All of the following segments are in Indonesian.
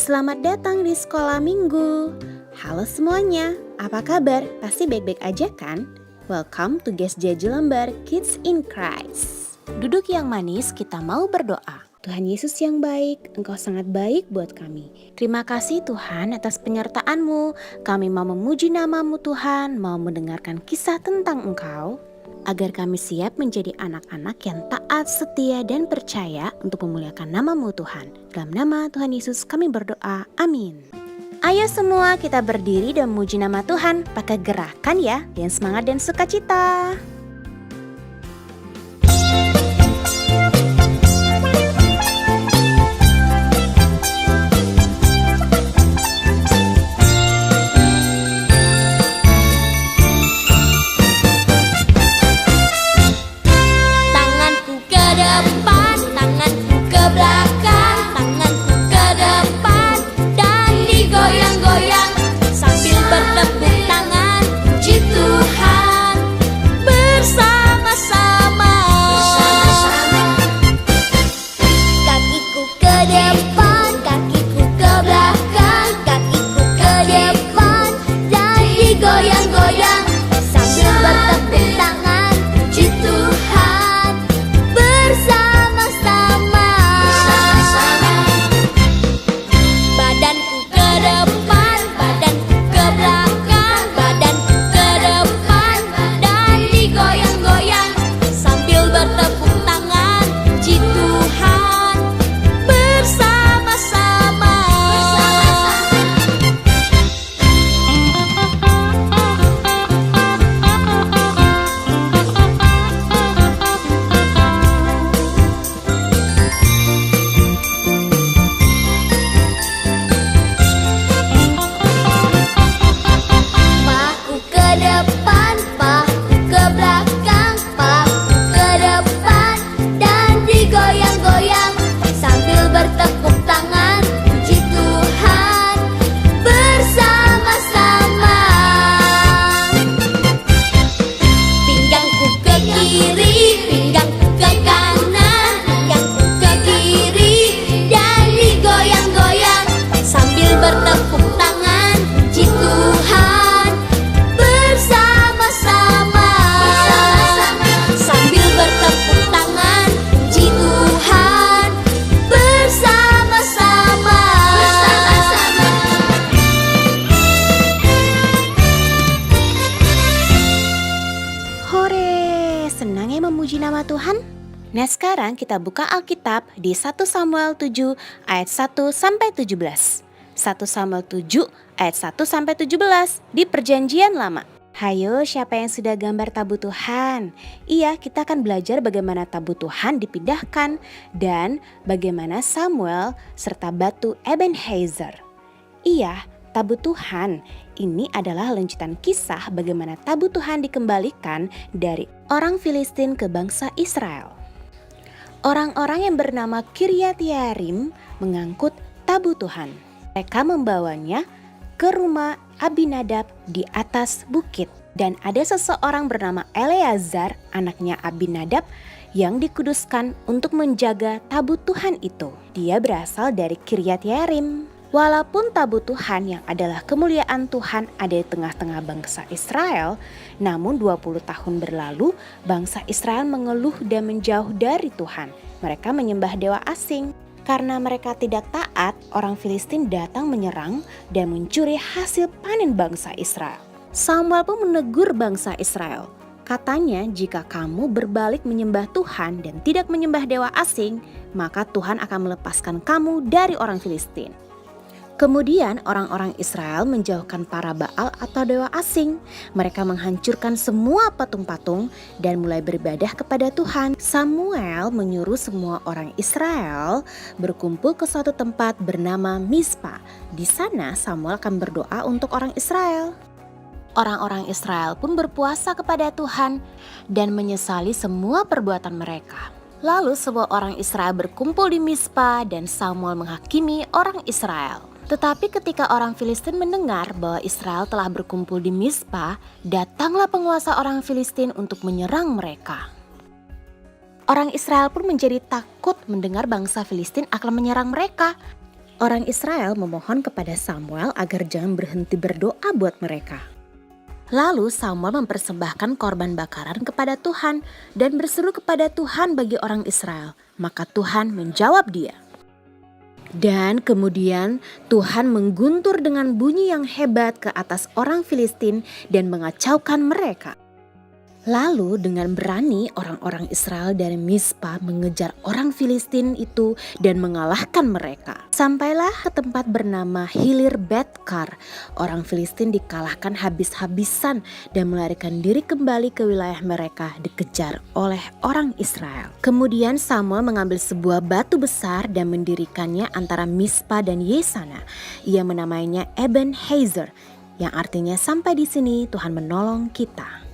Selamat datang di sekolah minggu. Halo semuanya, apa kabar? Pasti baik-baik aja kan? Welcome to GSJ Jelambar Kids in Christ. Duduk yang manis, kita mau berdoa. Tuhan Yesus yang baik, Engkau sangat baik buat kami. Terima kasih Tuhan atas penyertaan-Mu. Kami mau memuji nama-Mu Tuhan, mau mendengarkan kisah tentang Engkau, agar kami siap menjadi anak-anak yang taat, setia, dan percaya untuk memuliakan nama-Mu Tuhan. Dalam nama Tuhan Yesus kami berdoa, amin. Ayo semua kita berdiri dan memuji nama Tuhan, pakai gerakan ya, yang semangat dan sukacita. Memuji nama Tuhan. Nah sekarang kita buka Alkitab di 1 Samuel 7 ayat 1 sampai 17. 1 Samuel 7 ayat 1 sampai 17 di Perjanjian Lama. Hayo, siapa yang sudah gambar tabut Tuhan? Iya, kita akan belajar bagaimana tabut Tuhan dipindahkan dan bagaimana Samuel serta batu Ebenezer. Iya, tabut Tuhan ini adalah lanjutan kisah bagaimana tabut Tuhan dikembalikan dari orang Filistin ke bangsa Israel. Orang-orang yang bernama Kiryat Yearim mengangkut tabut Tuhan. Mereka membawanya ke rumah Abinadab di atas bukit. Dan ada seseorang bernama Eleazar, anaknya Abinadab, yang dikuduskan untuk menjaga tabut Tuhan itu. Dia berasal dari Kiryat Yearim. Walaupun tabut Tuhan yang adalah kemuliaan Tuhan ada di tengah-tengah bangsa Israel, namun 20 tahun berlalu bangsa Israel mengeluh dan menjauh dari Tuhan. Mereka menyembah dewa asing. Karena mereka tidak taat, orang Filistin datang menyerang dan mencuri hasil panen bangsa Israel. Samuel pun menegur bangsa Israel. Katanya, jika kamu berbalik menyembah Tuhan dan tidak menyembah dewa asing, maka Tuhan akan melepaskan kamu dari orang Filistin. Kemudian orang-orang Israel menjauhkan para Baal atau dewa asing. Mereka menghancurkan semua patung-patung dan mulai beribadah kepada Tuhan. Samuel menyuruh semua orang Israel berkumpul ke suatu tempat bernama Mizpa. Di sana Samuel akan berdoa untuk orang Israel. Orang-orang Israel pun berpuasa kepada Tuhan dan menyesali semua perbuatan mereka. Lalu semua orang Israel berkumpul di Mizpa dan Samuel menghakimi orang Israel. Tetapi ketika orang Filistin mendengar bahwa Israel telah berkumpul di Mizpa, datanglah penguasa orang Filistin untuk menyerang mereka. Orang Israel pun menjadi takut mendengar bangsa Filistin akan menyerang mereka. Orang Israel memohon kepada Samuel agar jangan berhenti berdoa buat mereka. Lalu Samuel mempersembahkan korban bakaran kepada Tuhan dan berseru kepada Tuhan bagi orang Israel. Maka Tuhan menjawab dia. Dan kemudian Tuhan mengguntur dengan bunyi yang hebat ke atas orang Filistin dan mengacaukan mereka. Lalu dengan berani orang-orang Israel dari Mispa mengejar orang Filistin itu dan mengalahkan mereka. Sampailah ke tempat bernama Hilir Betkar. Orang Filistin dikalahkan habis-habisan dan melarikan diri kembali ke wilayah mereka dikejar oleh orang Israel. Kemudian Samuel mengambil sebuah batu besar dan mendirikannya antara Mispa dan Yesana. Ia menamainya Ebenhazer, yang artinya sampai di sini Tuhan menolong kita.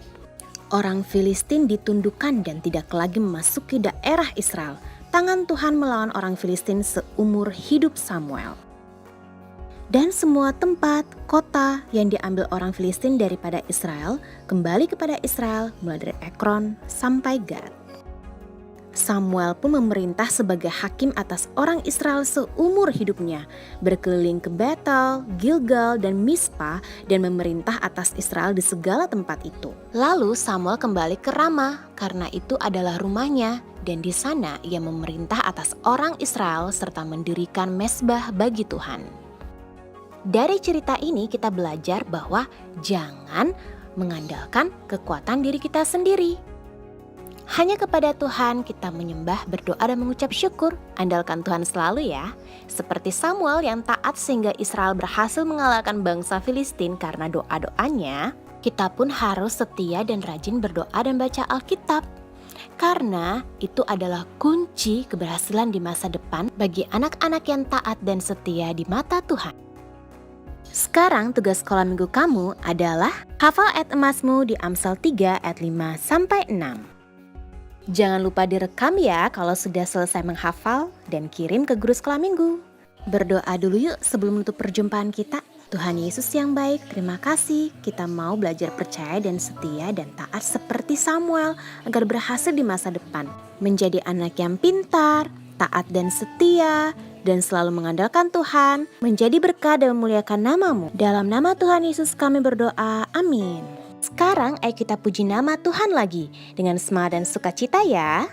Orang Filistin ditundukkan dan tidak lagi memasuki daerah Israel. Tangan Tuhan melawan orang Filistin seumur hidup Samuel. Dan semua tempat, kota yang diambil orang Filistin daripada Israel kembali kepada Israel mulai dari Ekron sampai Gad. Samuel pun memerintah sebagai hakim atas orang Israel seumur hidupnya, berkeliling ke Betel, Gilgal, dan Mispa dan memerintah atas Israel di segala tempat itu. Lalu Samuel kembali ke Rama karena itu adalah rumahnya dan di sana ia memerintah atas orang Israel serta mendirikan mezbah bagi Tuhan. Dari cerita ini kita belajar bahwa jangan mengandalkan kekuatan diri kita sendiri. Hanya kepada Tuhan kita menyembah, berdoa dan mengucap syukur. Andalkan Tuhan selalu ya. Seperti Samuel yang taat sehingga Israel berhasil mengalahkan bangsa Filistin karena doa-doanya, kita pun harus setia dan rajin berdoa dan baca Alkitab. Karena itu adalah kunci keberhasilan di masa depan bagi anak-anak yang taat dan setia di mata Tuhan. Sekarang tugas sekolah minggu kamu adalah hafal ayat emasmu di Amsal 3 ayat 5-6. Jangan lupa direkam ya kalau sudah selesai menghafal dan kirim ke guru sekolah minggu. Berdoa dulu yuk sebelum menutup perjumpaan kita. Tuhan Yesus yang baik, terima kasih kita mau belajar percaya dan setia dan taat seperti Samuel agar berhasil di masa depan. Menjadi anak yang pintar, taat dan setia, dan selalu mengandalkan Tuhan, menjadi berkah dan memuliakan namamu. Dalam nama Tuhan Yesus kami berdoa, amin. Sekarang ayo kita puji nama Tuhan lagi dengan semangat dan sukacita ya.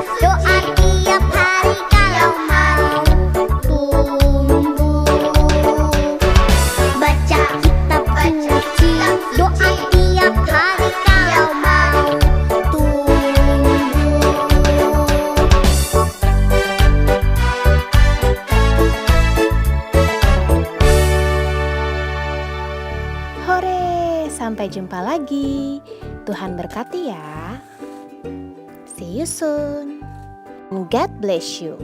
Doa tiap hari kalau mau Sampai jumpa lagi. Tuhan berkati ya. See you soon. God bless you.